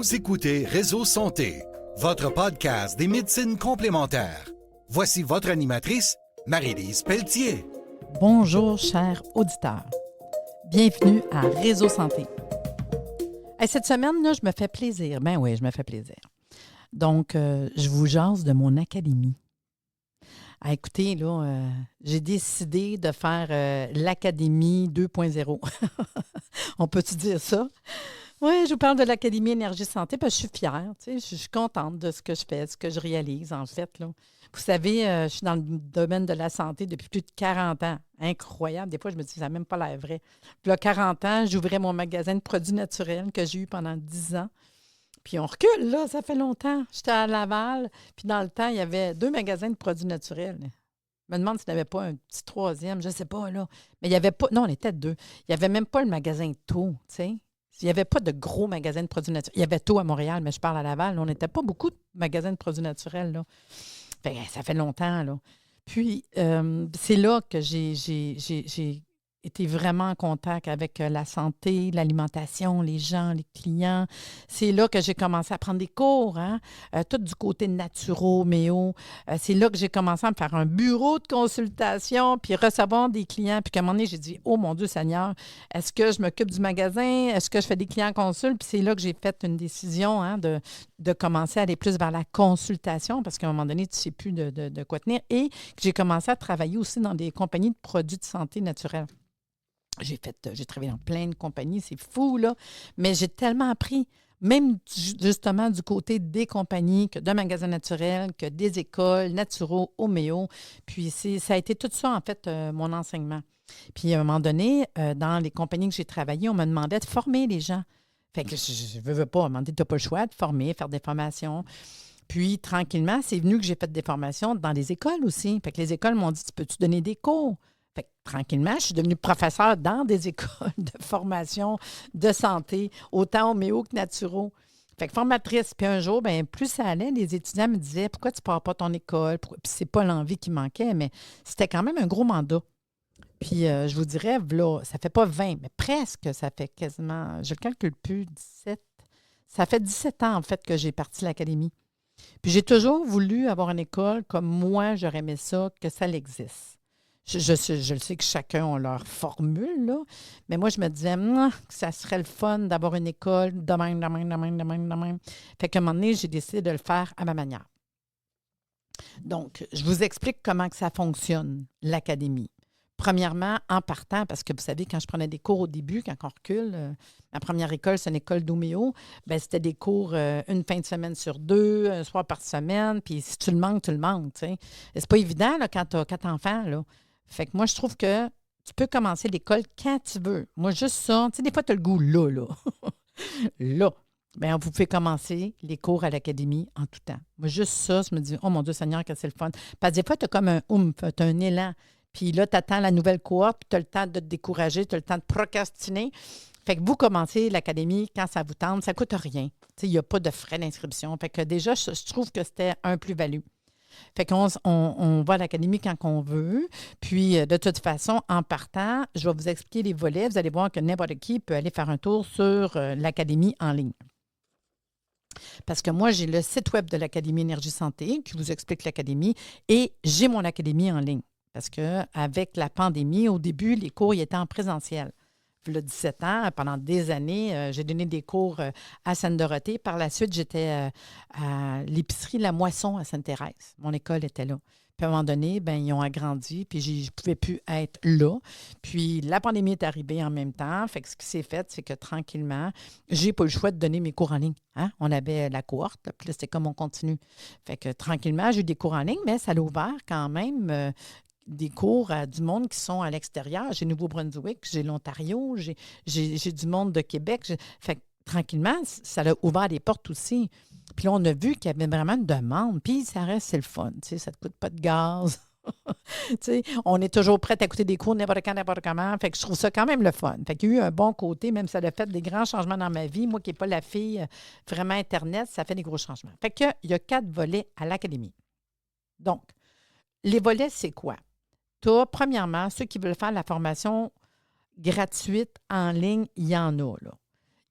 Vous écoutez Réseau Santé, votre podcast des médecines complémentaires. Voici votre animatrice, Marie-Lise Pelletier. Bonjour, chers auditeurs. Bienvenue à Réseau Santé. Hey, cette semaine, là, je me fais plaisir. Ben oui, je me fais plaisir. Donc, je vous jase de mon académie. Ah, écoutez, là, j'ai décidé de faire l'Académie 2.0. On peut-tu dire ça? Oui, je vous parle de l'Académie Énergie Santé parce que je suis fière. Je suis contente de ce que je fais, ce que je réalise, en fait. Là. Vous savez, je suis dans le domaine de la santé depuis plus de 40 ans. Incroyable. Des fois, je me dis, ça n'a même pas l'air vrai. Puis là, 40 ans, j'ouvrais mon magasin de produits naturels que j'ai eu pendant 10 ans. Puis on recule, là, ça fait longtemps. J'étais à Laval, puis dans le temps, il y avait 2 magasins de produits naturels. Je me demande s'il n'y avait pas un petit troisième, je ne sais pas, là. Mais il n'y avait pas... Non, on était 2. Il n'y avait même pas le magasin Taux, tu sais. Il n'y avait pas de gros magasins de produits naturels. Il y avait Taux à Montréal, mais je parle à Laval. Là, on n'était pas beaucoup de magasins de produits naturels, là. Fait, ça fait longtemps, là. Puis, c'est là que j'ai été vraiment en contact avec la santé, l'alimentation, les gens, les clients. C'est là que j'ai commencé à prendre des cours, hein? Tout du côté naturo, méo. C'est là que j'ai commencé à me faire un bureau de consultation, puis recevoir des clients. Puis qu'à un moment donné, j'ai dit, oh mon Dieu Seigneur, est-ce que je m'occupe du magasin? Est-ce que je fais des clients consultes? Puis c'est là que j'ai fait une décision, hein, de commencer à aller plus vers la consultation, parce qu'à un moment donné, tu ne sais plus de quoi tenir. Et que j'ai commencé à travailler aussi dans des compagnies de produits de santé naturels. J'ai travaillé dans plein de compagnies, c'est fou, là. Mais j'ai tellement appris, même justement du côté des compagnies, que de magasins naturels, que des écoles, naturaux, homéo. Puis ça a été tout ça, en fait, mon enseignement. Puis à un moment donné, dans les compagnies que j'ai travaillées, on me demandait de former les gens. Fait que je veux pas, à un moment donné, tu n'as pas le choix de former, faire des formations. Puis, tranquillement, c'est venu que j'ai fait des formations dans les écoles aussi. Fait que les écoles m'ont dit, tu peux-tu donner des cours? Fait que, tranquillement, je suis devenue professeure dans des écoles de formation de santé, autant homéo que naturaux. Fait que formatrice. Puis un jour, bien, plus ça allait, les étudiants me disaient, pourquoi tu ne pars pas ton école? Puis c'est pas l'envie qui manquait, mais c'était quand même un gros mandat. Puis je vous dirais, là, ça fait pas 20, mais presque, ça fait quasiment, je ne le calcule plus, 17. Ça fait 17 ans, en fait, que j'ai parti l'académie. Puis j'ai toujours voulu avoir une école comme moi, j'aurais aimé ça, que ça existe. Je le sais que chacun a leur formule, là, mais moi, je me disais que ça serait le fun d'avoir une école de même. Fait qu'à un moment donné, j'ai décidé de le faire à ma manière. Donc, je vous explique comment que ça fonctionne, l'académie. Premièrement, en partant, parce que vous savez, quand je prenais des cours au début, quand on recule, ma première école, c'est une école d'homéo, bien, c'était des cours une fin de semaine sur 2, un soir par semaine, puis si tu le manques, tu le manques, tu sais. C'est pas évident, là, quand tu as 4 enfants, là. Fait que moi, je trouve que tu peux commencer l'école quand tu veux. Moi, juste ça, tu sais, des fois, tu as le goût là. Là. Bien, vous pouvez commencer les cours à l'académie en tout temps. Moi, juste ça, je me dis, oh mon Dieu Seigneur, que c'est le fun. Parce que des fois, tu as comme un oomph, tu as un élan. Puis là, tu attends la nouvelle cohorte, puis tu as le temps de te décourager, tu as le temps de procrastiner. Fait que vous commencez l'académie quand ça vous tente, ça ne coûte rien. Il n'y a pas de frais d'inscription. Fait que déjà, je trouve que c'était un plus-value. Fait qu'on on va à l'académie quand on veut. Puis, de toute façon, en partant, je vais vous expliquer les volets. Vous allez voir que n'importe qui peut aller faire un tour sur l'académie en ligne. Parce que moi, j'ai le site web de l'Académie Énergie Santé qui vous explique l'académie et j'ai mon académie en ligne. Parce qu'avec la pandémie, au début, les cours ils étaient en présentiel. Il y a 17 ans, pendant des années, j'ai donné des cours à Sainte-Dorothée. Par la suite, j'étais à l'épicerie La Moisson à Sainte-Thérèse. Mon école était là. Puis à un moment donné, bien, ils ont agrandi, puis je ne pouvais plus être là. Puis la pandémie est arrivée en même temps. Fait que ce qui s'est fait, c'est que tranquillement, j'ai pas eu le choix de donner mes cours en ligne. Hein? On avait la cohorte, puis là, c'était comme on continue. Fait que tranquillement, j'ai eu des cours en ligne, mais ça l'a ouvert quand même des cours à du monde qui sont à l'extérieur. J'ai Nouveau-Brunswick, j'ai l'Ontario, j'ai du monde de Québec. Fait que tranquillement, ça a ouvert des portes aussi. Puis là, on a vu qu'il y avait vraiment une demande. Puis ça reste, c'est le fun. Tu sais, ça ne te coûte pas de gaz. Tu sais, on est toujours prêt à écouter des cours n'importe quand, n'importe comment. Fait que je trouve ça quand même le fun. Fait qu'il y a eu un bon côté, même si ça a fait des grands changements dans ma vie. Moi qui n'ai pas la fille vraiment Internet, ça fait des gros changements. Fait qu'il y a 4 volets à l'académie. Donc, les volets, c'est quoi? Tu as, premièrement, ceux qui veulent faire la formation gratuite en ligne, il y en a, là.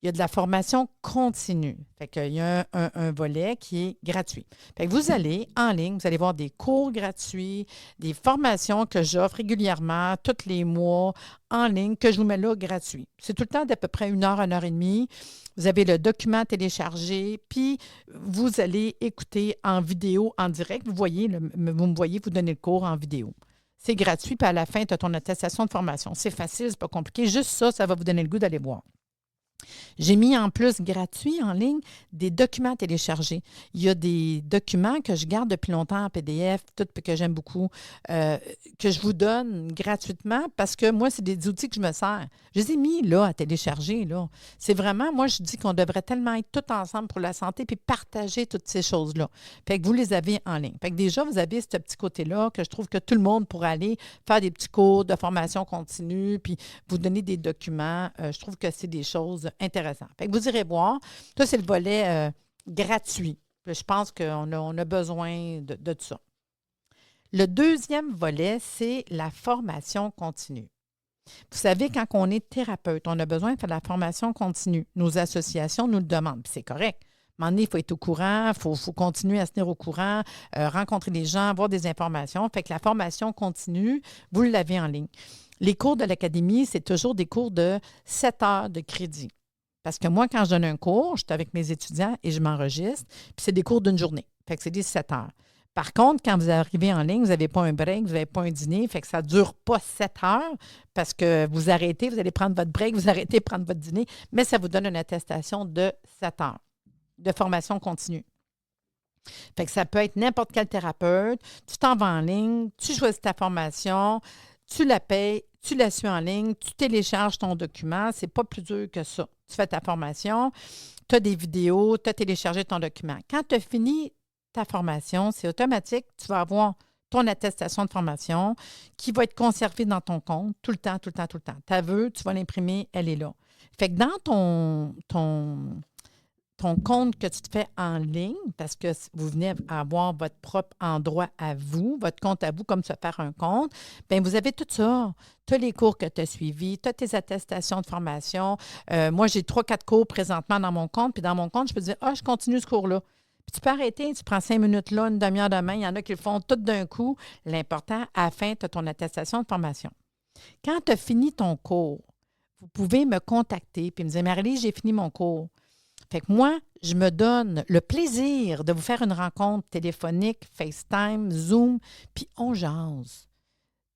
il y a de la formation continue. Fait qu'il y a un volet qui est gratuit. Fait que vous allez en ligne, vous allez voir des cours gratuits, des formations que j'offre régulièrement, tous les mois, en ligne, que je vous mets là gratuit. C'est tout le temps d'à peu près 1 heure et demie. Vous avez le document téléchargé, puis vous allez écouter en vidéo, en direct. Vous me voyez vous donner le cours en vidéo. C'est gratuit, puis à la fin, tu as ton attestation de formation. C'est facile, c'est pas compliqué. Juste ça, ça va vous donner le goût d'aller voir. J'ai mis en plus gratuit en ligne des documents téléchargés. Il y a des documents que je garde depuis longtemps en PDF, que j'aime beaucoup, que je vous donne gratuitement parce que moi, c'est des outils que je me sers. Je les ai mis là à télécharger. Là. C'est vraiment, moi, je dis qu'on devrait tellement être tous ensemble pour la santé puis partager toutes ces choses-là. Fait que vous les avez en ligne. Fait que déjà, vous avez ce petit côté-là que je trouve que tout le monde pourrait aller faire des petits cours de formation continue puis vous donner des documents. Je trouve que c'est des choses intéressant. Fait que vous irez voir. Ça, c'est le volet gratuit. Je pense qu'on a besoin de tout ça. Le deuxième volet, c'est la formation continue. Vous savez, quand on est thérapeute, on a besoin de faire de la formation continue. Nos associations nous le demandent, puis c'est correct. À un moment donné, il faut être au courant, il faut continuer à se tenir au courant, rencontrer des gens, avoir des informations. Fait que la formation continue, vous l'avez en ligne. Les cours de l'Académie, c'est toujours des cours de 7 heures de crédit. Parce que moi, quand je donne un cours, je suis avec mes étudiants et je m'enregistre, puis c'est des cours d'une journée. Fait que c'est des 7 heures. Par contre, quand vous arrivez en ligne, vous n'avez pas un break, vous n'avez pas un dîner, fait que ça ne dure pas 7 heures parce que vous arrêtez, vous allez prendre votre break, vous arrêtez de prendre votre dîner, mais ça vous donne une attestation de 7 heures de formation continue. Fait que ça peut être n'importe quel thérapeute, tu t'en vas en ligne, tu choisis ta formation, tu la payes, tu la suis en ligne, tu télécharges ton document, c'est pas plus dur que ça. Tu fais ta formation, tu as des vidéos, tu as téléchargé ton document. Quand tu as fini ta formation, c'est automatique, tu vas avoir ton attestation de formation qui va être conservée dans ton compte tout le temps, tout le temps, tout le temps. Tu veux, tu vas l'imprimer, elle est là. Fait que dans ton compte que tu te fais en ligne, parce que vous venez avoir votre propre endroit à vous, votre compte à vous, comme se faire un compte, bien, vous avez tout ça. Tu as les cours que tu as suivis, tu as tes attestations de formation. Moi, j'ai 3-4 cours présentement dans mon compte, puis dans mon compte, je peux dire, je continue ce cours-là. Puis tu peux arrêter, tu prends 5 minutes là, une demi-heure demain. Il y en a qui le font tout d'un coup. L'important, à la fin, tu as ton attestation de formation. Quand tu as fini ton cours, vous pouvez me contacter puis me dire, Marie-Lise, j'ai fini mon cours. Fait que moi, je me donne le plaisir de vous faire une rencontre téléphonique, FaceTime, Zoom, puis on jase.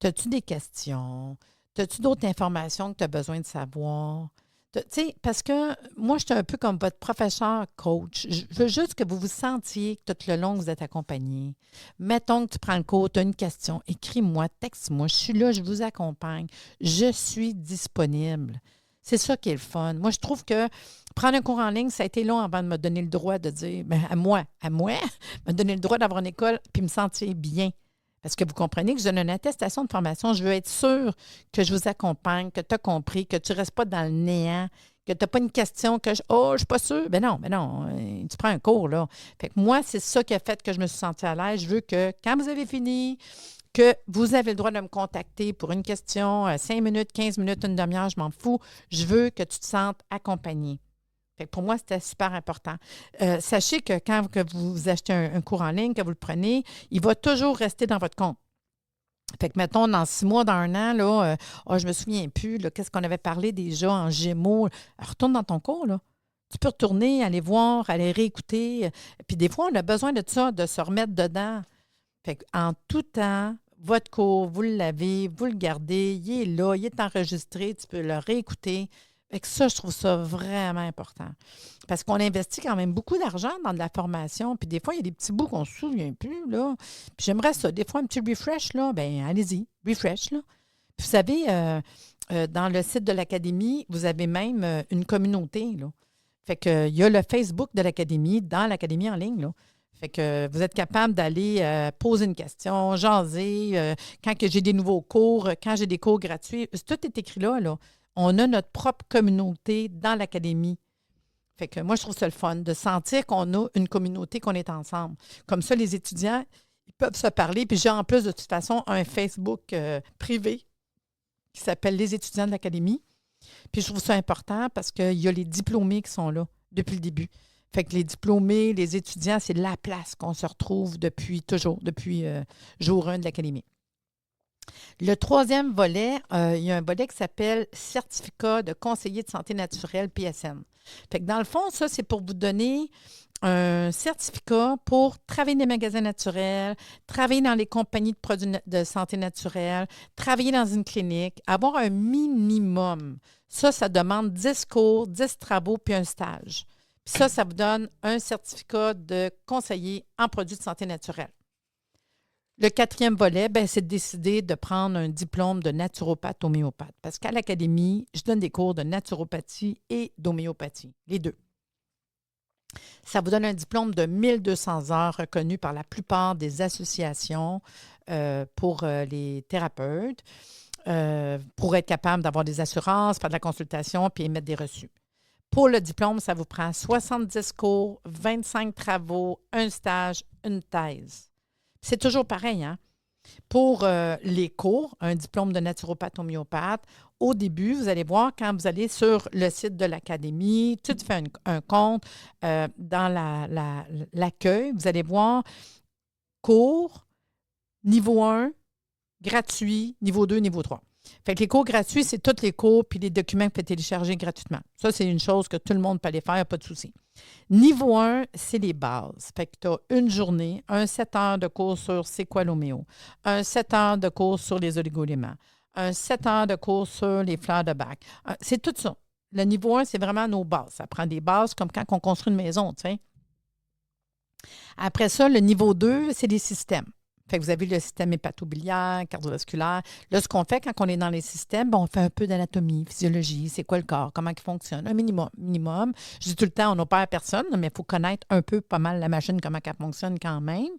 As-tu des questions? As-tu d'autres informations que tu as besoin de savoir? Tu sais, parce que moi, je suis un peu comme votre professeur coach. Je veux juste que vous vous sentiez que tout le long, vous êtes accompagné. Mettons que tu prends le cours, tu as une question, écris-moi, texte-moi, je suis là, je vous accompagne. Je suis disponible. C'est ça qui est le fun. Moi, je trouve que prendre un cours en ligne, ça a été long avant de me donner le droit de dire, bien, à moi, me donner le droit d'avoir une école puis me sentir bien. Parce que vous comprenez que je donne une attestation de formation. Je veux être sûre que je vous accompagne, que tu as compris, que tu ne restes pas dans le néant, que tu n'as pas une question que je ne suis pas sûre. Ben non, tu prends un cours, là. Fait que moi, c'est ça qui a fait que je me suis sentie à l'aise. Je veux que quand vous avez fini, que vous avez le droit de me contacter pour une question, 5 minutes, 15 minutes, une demi-heure, je m'en fous. Je veux que tu te sentes accompagné. Fait que pour moi, c'était super important. Sachez que quand vous achetez un cours en ligne, que vous le prenez, il va toujours rester dans votre compte. Fait que, mettons, dans 6 mois, dans 1 an, là, je me souviens plus, là, qu'est-ce qu'on avait parlé déjà en Gémeaux. Retourne dans ton cours, là. Tu peux retourner, aller voir, aller réécouter. Puis des fois, on a besoin de ça, de se remettre dedans. Fait qu'en tout temps, votre cours, vous l'avez, vous le gardez, il est là, il est enregistré, tu peux le réécouter. Fait que ça, je trouve ça vraiment important. Parce qu'on investit quand même beaucoup d'argent dans de la formation, puis des fois, il y a des petits bouts qu'on ne se souvient plus, là. Puis j'aimerais ça. Des fois, un petit refresh, là, bien, allez-y, refresh, là. Puis vous savez, dans le site de l'Académie, vous avez même une communauté, là. Fait que il y a le Facebook de l'Académie, dans l'Académie en ligne, là. Fait que vous êtes capable d'aller poser une question, jaser, quand que j'ai des nouveaux cours, quand j'ai des cours gratuits. Tout est écrit là, là. On a notre propre communauté dans l'Académie. Fait que moi, je trouve ça le fun de sentir qu'on a une communauté, qu'on est ensemble. Comme ça, les étudiants, ils peuvent se parler. Puis j'ai en plus, de toute façon, un Facebook privé qui s'appelle Les étudiants de l'Académie. Puis je trouve ça important parce qu'il y a les diplômés qui sont là depuis le début. Fait que les diplômés, les étudiants, c'est la place qu'on se retrouve depuis toujours, depuis jour 1 de l'Académie. Le troisième volet, il y a un volet qui s'appelle Certificat de conseiller de santé naturelle PSN. Fait que dans le fond, ça, c'est pour vous donner un certificat pour travailler dans les magasins naturels, travailler dans les compagnies de produits de santé naturelle, travailler dans une clinique, avoir un minimum. Ça demande 10 cours, 10 travaux puis un stage. Puis ça vous donne un certificat de conseiller en produits de santé naturelle. Le quatrième volet, c'est de décider de prendre un diplôme de naturopathe homéopathe. Parce qu'à l'Académie, je donne des cours de naturopathie et d'homéopathie, les deux. Ça vous donne un diplôme de 1200 heures reconnu par la plupart des associations pour les thérapeutes, pour être capable d'avoir des assurances, faire de la consultation puis émettre des reçus. Pour le diplôme, ça vous prend 70 cours, 25 travaux, un stage, une thèse. C'est toujours pareil, hein? Pour les cours, un diplôme de naturopathe homéopathe, au début, vous allez voir, quand vous allez sur le site de l'Académie, tu fais un compte dans l'accueil, vous allez voir cours, niveau 1, gratuit, niveau 2, niveau 3. Fait que les cours gratuits, c'est tous les cours puis les documents que vous pouvez télécharger gratuitement. Ça, c'est une chose que tout le monde peut aller faire, pas de souci. Niveau 1, c'est les bases. Fait que tu as une journée, un 7 heures de cours sur c'est quoi l'homéo, un 7 heures de cours sur les oligoéléments, un 7 heures de cours sur les fleurs de bac. C'est tout ça. Le niveau 1, c'est vraiment nos bases. Ça prend des bases comme quand on construit une maison, tu sais. Après ça, le niveau 2, c'est les systèmes. Fait que vous avez le système hépatobiliaire, cardiovasculaire. Là, ce qu'on fait quand on est dans les systèmes, on fait un peu d'anatomie, physiologie, c'est quoi le corps, comment il fonctionne, un minimum. Je dis tout le temps, on n'opère personne, mais il faut connaître un peu pas mal la machine, comment elle fonctionne quand même.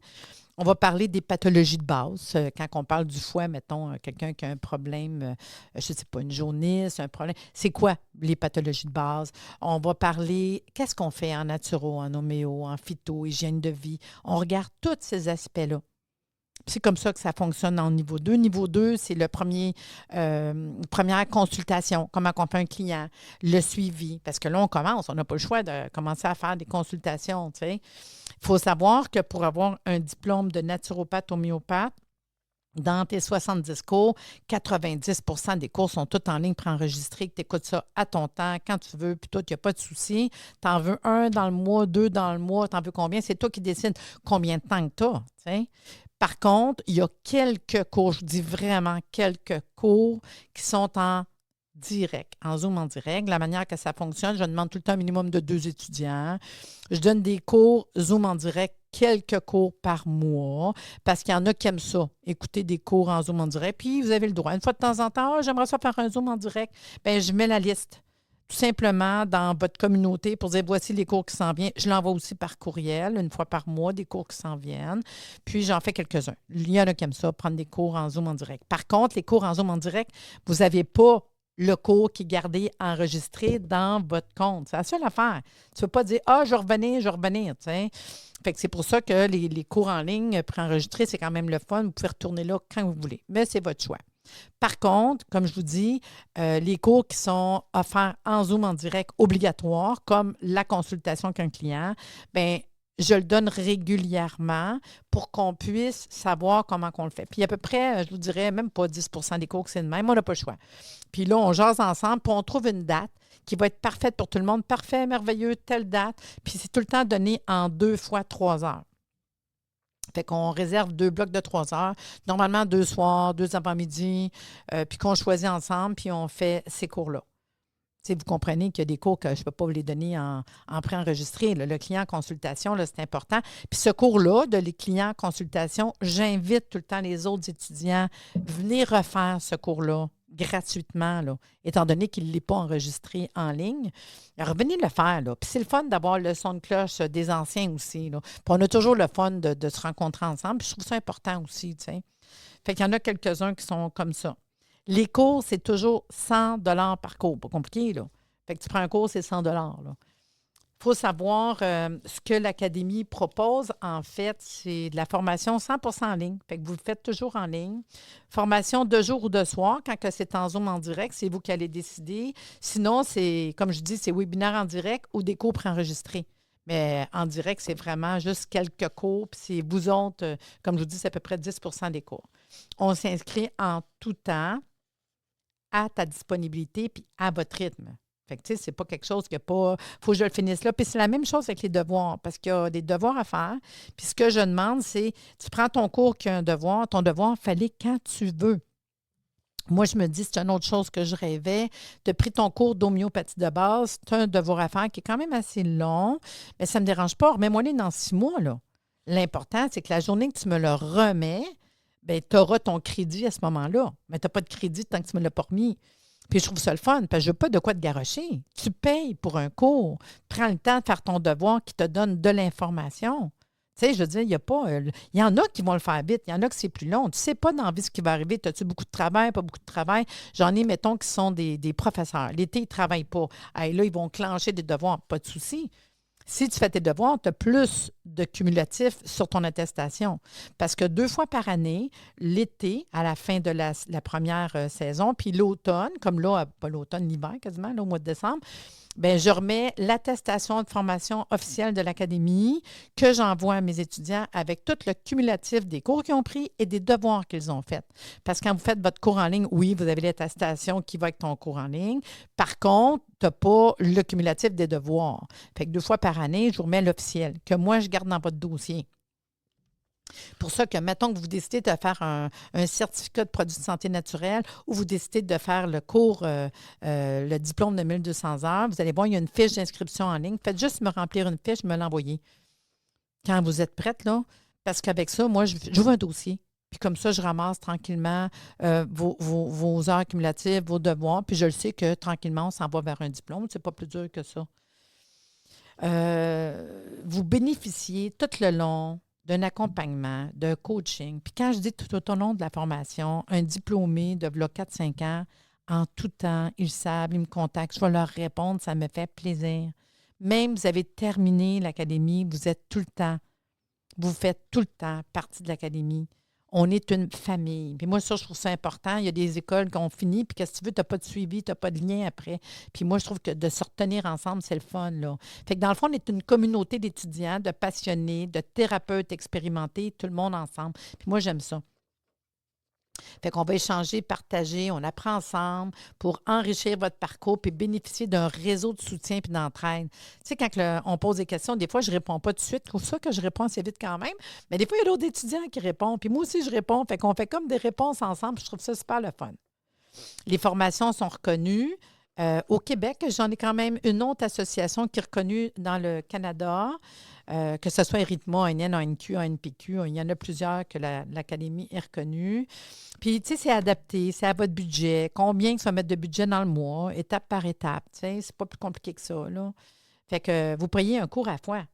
On va parler des pathologies de base. Quand on parle du foie, mettons, quelqu'un qui a un problème, je ne sais pas, une jaunisse, un problème. C'est quoi les pathologies de base? On va parler, qu'est-ce qu'on fait en naturo, en homéo, en phyto, hygiène de vie? On regarde tous ces aspects-là. C'est comme ça que ça fonctionne en niveau 2. Niveau 2, c'est le première consultation, comment on fait un client, le suivi. Parce que là, on n'a pas le choix de commencer à faire des consultations. Tu sais. Il faut savoir que pour avoir un diplôme de naturopathe homéopathe, dans tes 70 cours, 90 des cours sont tous en ligne préenregistrés, que tu écoutes ça à ton temps, quand tu veux, puis toi, il n'y a pas de souci. Tu en veux un dans le mois, 2 dans le mois, tu en veux combien? C'est toi qui décides combien de temps que tu as. Tu sais. Par contre, il y a quelques cours, je dis vraiment quelques cours qui sont en direct, en Zoom en direct. La manière que ça fonctionne, je demande tout le temps un minimum de 2 étudiants. Je donne des cours Zoom en direct, quelques cours par mois, parce qu'il y en a qui aiment ça, écouter des cours en Zoom en direct. Puis, vous avez le droit. Une fois de temps en temps, j'aimerais ça faire un Zoom en direct. Bien, je mets la liste tout simplement dans votre communauté pour dire voici les cours qui s'en viennent. Je l'envoie aussi par courriel, une fois par mois, des cours qui s'en viennent. Puis, j'en fais quelques-uns. Il y en a qui aiment ça, prendre des cours en Zoom en direct. Par contre, les cours en Zoom en direct, vous n'avez pas le cours qui est gardé enregistré dans votre compte. C'est la seule affaire. Tu ne peux pas dire « Ah, je vais revenir. » tu sais. Fait que c'est pour ça que les cours en ligne préenregistrés, c'est quand même le fun. Vous pouvez retourner là quand vous voulez. Mais c'est votre choix. Par contre, comme je vous dis, les cours qui sont offerts en Zoom en direct obligatoires, comme la consultation avec un client, bien, je le donne régulièrement pour qu'on puisse savoir comment on le fait. Puis à peu près, je vous dirais, même pas 10 des cours que c'est de même, on n'a pas le choix. Puis là, on jase ensemble, puis on trouve une date qui va être parfaite pour tout le monde. Parfait, merveilleux, telle date. Puis c'est tout le temps donné en 2 fois 3 heures. Fait qu'on réserve 2 blocs de 3 heures, normalement 2 soirs, 2 avant-midi, puis qu'on choisit ensemble, puis on fait ces cours-là. T'sais, vous comprenez qu'il y a des cours que je ne peux pas vous les donner en préenregistré. Le client en consultation, là, c'est important. Puis ce cours-là, de les clients en consultation, j'invite tout le temps les autres étudiants, venez refaire ce cours-là gratuitement, là, étant donné qu'il ne l'est pas enregistré en ligne. Alors, revenez le faire. Là. Puis c'est le fun d'avoir le son de cloche des anciens aussi. Là. Puis on a toujours le fun de se rencontrer ensemble. Puis je trouve ça important aussi. T'sais. Fait qu'il y en a quelques-uns qui sont comme ça. Les cours, c'est toujours 100 $ par cours. Pas compliqué, là. Fait que tu prends un cours, c'est 100 $. Là. faut savoir ce que l'Académie propose, en fait, c'est de la formation 100% en ligne. Fait que vous le faites toujours en ligne. Formation de jour ou de soir, quand que c'est en Zoom en direct, c'est vous qui allez décider. Sinon, c'est, comme je dis, c'est webinaire en direct ou des cours préenregistrés. Mais en direct, c'est vraiment juste quelques cours. Puis c'est vous autres, comme je vous dis, c'est à peu près 10% des cours. On s'inscrit en tout temps, à ta disponibilité puis à votre rythme. Fait que, tu sais, c'est pas quelque chose qu'il n'y a pas. Faut que je le finisse là. Puis c'est la même chose avec les devoirs, parce qu'il y a des devoirs à faire. Puis ce que je demande, c'est tu prends ton cours qui a un devoir, ton devoir, fallait quand tu veux. Moi, je me dis, c'est une autre chose que je rêvais. Tu as pris ton cours d'homéopathie de base, tu as un devoir à faire qui est quand même assez long, mais ça ne me dérange pas. Remets-moi-les dans 6 mois, là. L'important, c'est que la journée que tu me le remets, bien, tu auras ton crédit à ce moment-là. Mais tu n'as pas de crédit tant que tu ne me l'as pas remis. Puis je trouve ça le fun, parce que je veux pas de quoi te garrocher. Tu payes pour un cours. Prends le temps de faire ton devoir qui te donne de l'information. Tu sais, je veux dire, il y a pas. Il y en a qui vont le faire vite, il y en a que c'est plus long. Tu ne sais pas dans la vie ce qui va arriver. As-tu beaucoup de travail, pas beaucoup de travail? J'en ai, mettons, qui sont des professeurs. L'été, ils ne travaillent pas. Hey, là, ils vont clencher des devoirs, pas de souci. Si tu fais tes devoirs, tu as plus de cumulatif sur ton attestation. Parce que 2 fois par année, l'été, à la fin de la première saison, puis l'automne, comme là, pas l'automne, l'hiver quasiment, là, au mois de décembre, bien, je remets l'attestation de formation officielle de l'Académie que j'envoie à mes étudiants avec tout le cumulatif des cours qu'ils ont pris et des devoirs qu'ils ont faits. Parce que quand vous faites votre cours en ligne, oui, vous avez l'attestation qui va avec ton cours en ligne. Par contre, tu n'as pas le cumulatif des devoirs. Fait que 2 fois par année, je vous remets l'officiel que moi, je garde dans votre dossier. Pour ça que, mettons que vous décidez de faire un certificat de produit de santé naturelle ou vous décidez de faire le cours, le diplôme de 1200 heures, vous allez voir, il y a une fiche d'inscription en ligne. Faites juste me remplir une fiche, me l'envoyer quand vous êtes prête, là. Parce qu'avec ça, moi, j'ouvre un dossier. Puis comme ça, je ramasse tranquillement vos heures cumulatives, vos devoirs. Puis je le sais que tranquillement, on s'en va vers un diplôme. C'est pas plus dur que ça. Vous bénéficiez tout le long d'un accompagnement, d'un coaching. Puis quand je dis tout au long de la formation, un diplômé de 4-5 ans, en tout temps, ils savent, ils me contactent, je vais leur répondre, ça me fait plaisir. Même vous avez terminé l'académie, vous êtes tout le temps, vous faites tout le temps partie de l'académie. On est une famille. Puis moi, ça, je trouve ça important. Il y a des écoles qui ont fini, puis qu'est-ce que tu veux, tu n'as pas de suivi, tu n'as pas de lien après. Puis moi, je trouve que de se retenir ensemble, c'est le fun, là. Fait que dans le fond, on est une communauté d'étudiants, de passionnés, de thérapeutes expérimentés, tout le monde ensemble. Puis moi, j'aime ça. Fait qu'on va échanger, partager, on apprend ensemble pour enrichir votre parcours puis bénéficier d'un réseau de soutien puis d'entraide. Tu sais, quand on pose des questions, des fois, je ne réponds pas tout de suite. C'est pour ça que je réponds assez vite quand même. Mais des fois, il y a d'autres étudiants qui répondent. Puis moi aussi, je réponds. Fait qu'on fait comme des réponses ensemble. Je trouve ça super le fun. Les formations sont reconnues. Au Québec, j'en ai quand même une autre association qui est reconnue dans le Canada, que ce soit Erythma, ANN, ANQ, ANPQ. Il y en a plusieurs que l'Académie est reconnue. Puis, tu sais, c'est adapté, c'est à votre budget. Combien que ça va mettre de budget dans le mois, étape par étape. Tu sais, c'est pas plus compliqué que ça, là. Fait que vous payez un cours à la fois.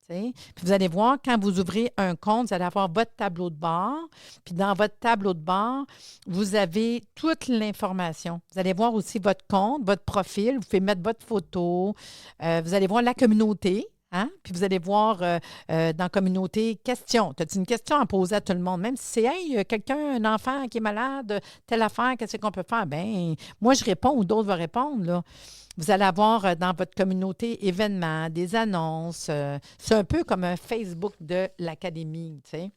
Puis vous allez voir, quand vous ouvrez un compte, vous allez avoir votre tableau de bord. Puis dans votre tableau de bord, vous avez toute l'information. Vous allez voir aussi votre compte, votre profil. Vous pouvez mettre votre photo. Vous allez voir la communauté. Hein? Puis vous allez voir dans la communauté questions. As-tu une question à poser à tout le monde? Même si c'est hey, quelqu'un, un enfant qui est malade, telle affaire, qu'est-ce qu'on peut faire? Bien, moi, je réponds ou d'autres vont répondre, là. Vous allez avoir dans votre communauté événements, des annonces. C'est un peu comme un Facebook de l'Académie, tu sais.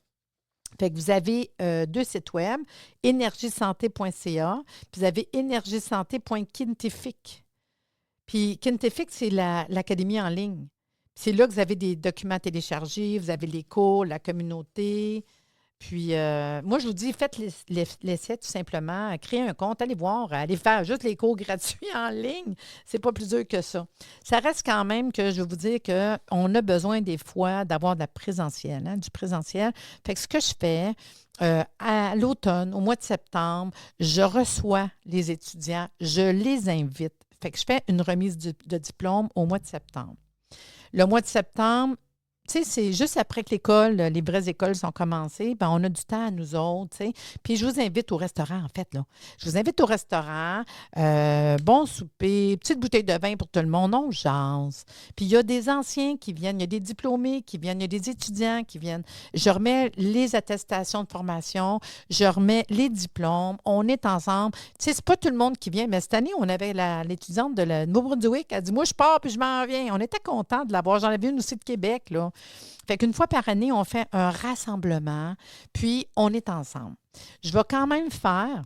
Fait que vous avez 2 sites web, energiesanté.ca, puis vous avez energiesanté.kintific. Puis Kintific, c'est l'Académie en ligne. C'est là que vous avez des documents téléchargés, vous avez les cours, la communauté. Puis, moi, je vous dis, faites l'essai tout simplement. Créez un compte, allez voir, allez faire juste les cours gratuits en ligne. C'est pas plus dur que ça. Ça reste quand même que je vais vous dire qu'on a besoin des fois d'avoir de la présentielle, hein, du présentiel. Fait que ce que je fais, à l'automne, au mois de septembre, je reçois les étudiants, je les invite. Fait que je fais une remise de diplôme au mois de septembre. Le mois de septembre, tu sais, c'est juste après que l'école, les vraies écoles sont commencées, ben on a du temps à nous autres, tu sais. Puis je vous invite au restaurant, en fait, là. Je vous invite au restaurant, bon souper, petite bouteille de vin pour tout le monde, on jase. Puis il y a des anciens qui viennent, il y a des diplômés qui viennent, il y a des étudiants qui viennent. Je remets les attestations de formation, je remets les diplômes, on est ensemble. Tu sais, c'est pas tout le monde qui vient, mais cette année, on avait l'étudiante de Nouveau-Brunswick, elle dit, moi, je pars puis je m'en viens. On était contents de l'avoir. J'en avais une aussi de Québec, là. Fait qu'une fois par année, on fait un rassemblement, puis on est ensemble. Je vais quand même faire,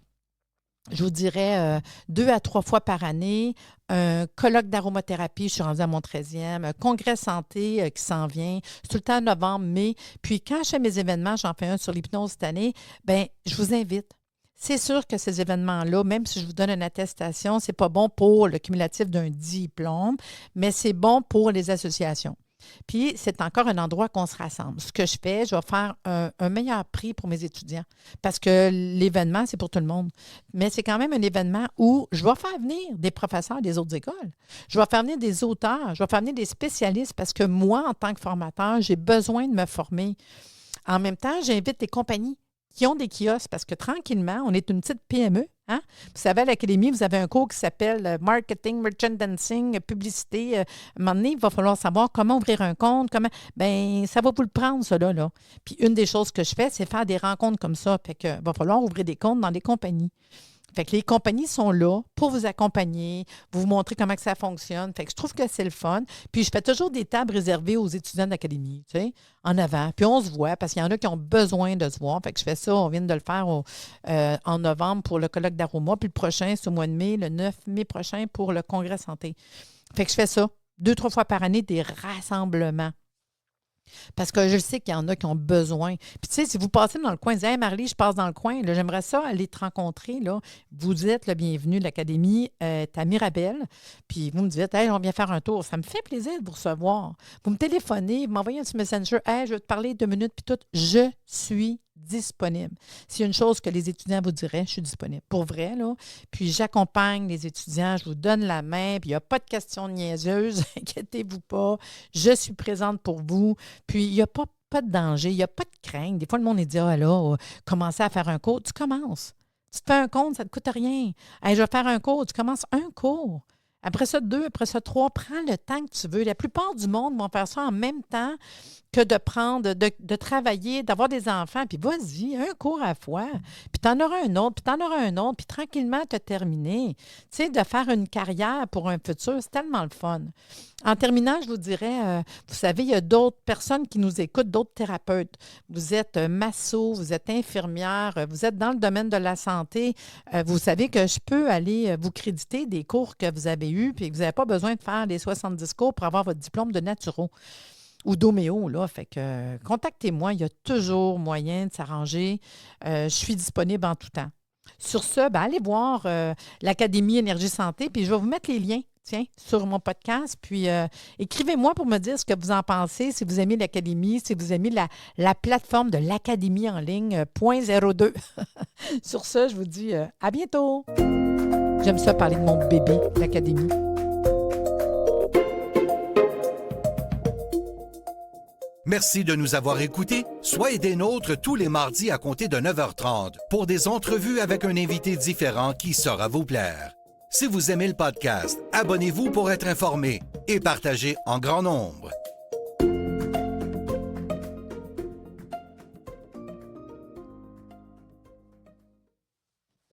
je vous dirais, 2 à 3 fois par année, un colloque d'aromathérapie, je suis rendue à mon 13e, un congrès santé qui s'en vient, c'est tout le temps novembre, mai. Puis quand je fais mes événements, j'en fais un sur l'hypnose cette année, bien, je vous invite. C'est sûr que ces événements-là, même si je vous donne une attestation, ce n'est pas bon pour le cumulatif d'un diplôme, mais c'est bon pour les associations. Puis, c'est encore un endroit qu'on se rassemble. Ce que je fais, je vais faire un meilleur prix pour mes étudiants parce que l'événement, c'est pour tout le monde. Mais c'est quand même un événement où je vais faire venir des professeurs des autres écoles. Je vais faire venir des auteurs, je vais faire venir des spécialistes parce que moi, en tant que formateur, j'ai besoin de me former. En même temps, j'invite des compagnies qui ont des kiosques parce que tranquillement, on est une petite PME. Hein? Vous savez, à l'Académie, vous avez un cours qui s'appelle Marketing, Merchandising, Publicité. À un moment donné, il va falloir savoir comment ouvrir un compte, comment. Bien, ça va vous le prendre, ça, là. Puis une des choses que je fais, c'est faire des rencontres comme ça. Fait que va falloir ouvrir des comptes dans des compagnies. Fait que les compagnies sont là pour vous accompagner, vous montrer comment que ça fonctionne. Fait que je trouve que c'est le fun. Puis je fais toujours des tables réservées aux étudiants d'académie, tu sais, en avant. Puis on se voit parce qu'il y en a qui ont besoin de se voir. Fait que je fais ça, on vient de le faire en novembre pour le colloque d'Aroma. Puis le prochain, c'est au mois de mai, le 9 mai prochain pour le congrès santé. Fait que je fais ça 2-3 fois par année, des rassemblements. Parce que je sais qu'il y en a qui ont besoin. Puis, tu sais, si vous passez dans le coin, vous dites, hey, Marlie, je passe dans le coin, là, j'aimerais ça aller te rencontrer. Là. Vous êtes le bienvenu de l'Académie à Mirabel. Puis, vous me dites, hey, on vient faire un tour. Ça me fait plaisir de vous recevoir. Vous me téléphonez, vous m'envoyez un petit messenger, hey, je veux te parler 2 minutes, puis tout. Je suis disponible. S'il y a une chose que les étudiants vous diraient, je suis disponible. Pour vrai, là. Puis j'accompagne les étudiants, je vous donne la main, puis il n'y a pas de questions niaiseuses, inquiétez-vous pas. Je suis présente pour vous. Puis il n'y a pas de danger, il n'y a pas de crainte. Des fois, le monde dit, ah là, commencer à faire un cours. Tu commences. Tu te fais un compte, ça ne te coûte rien. Hey, je vais faire un cours. Tu commences un cours. Après ça, 2, après ça, 3, prends le temps que tu veux. La plupart du monde vont faire ça en même temps que de prendre, de travailler, d'avoir des enfants. Puis vas-y, un cours à la fois. Puis tu en auras un autre, puis tu en auras un autre, puis tranquillement, tu as terminé. Tu sais, de faire une carrière pour un futur, c'est tellement le fun. En terminant, je vous dirais, vous savez, il y a d'autres personnes qui nous écoutent, d'autres thérapeutes. Vous êtes masso, vous êtes infirmière, vous êtes dans le domaine de la santé. Vous savez que je peux aller vous créditer des cours que vous avez eus, puis que vous n'avez pas besoin de faire les 70 cours pour avoir votre diplôme de naturo ou d'homéo, là. Fait que contactez-moi, il y a toujours moyen de s'arranger. Je suis disponible en tout temps. Sur ce, ben, allez voir l'Académie Énergie Santé, puis je vais vous mettre les liens, tiens, sur mon podcast. Puis écrivez-moi pour me dire ce que vous en pensez, si vous aimez l'Académie, si vous aimez la plateforme de l'Académie en ligne, .02. Sur ce, je vous dis à bientôt. J'aime ça parler de mon bébé, l'Académie. Merci de nous avoir écoutés. Soyez des nôtres tous les mardis à compter de 9h30 pour des entrevues avec un invité différent qui saura vous plaire. Si vous aimez le podcast, abonnez-vous pour être informé et partagez en grand nombre.